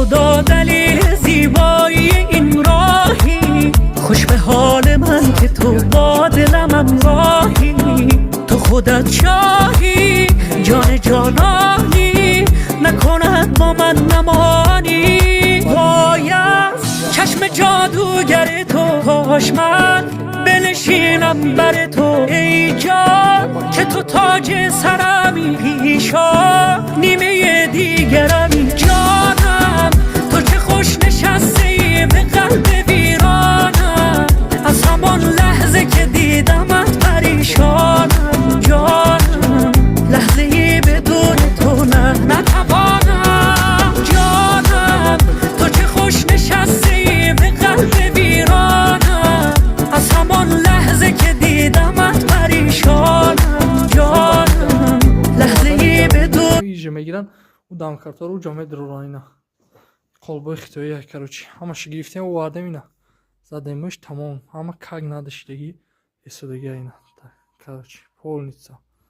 خدا دلیل زیبایی این راهی، خوش به حال من که تو با دلم راهی. تو خودت شاهی جان جانانی، نکند با من نمانی. باید چشم جادوگر تو، کاش من بنشینم بر تو ای جان، که تو تاج سرمی پیشا نیمه دیگرمی. جانم تو چه خوش نشستی به قلب ویرانم، از همان لحظه که دیدمت پریشانم. جانم لحظه ای بدون تو نتوانم. جانم تو چه خوش نشستی به قلب ویرانم، از همان لحظه که دیدمت پریشانم. جانم لحظه ای بدون میگیرن و دامکارتا رو جامعه درورانینا قلبای خطایی کروچی همه شگیفتیم و وارده مینا زدیمش تمام همه کگ نداشتگی استودگی اینا کروچی پول نیست.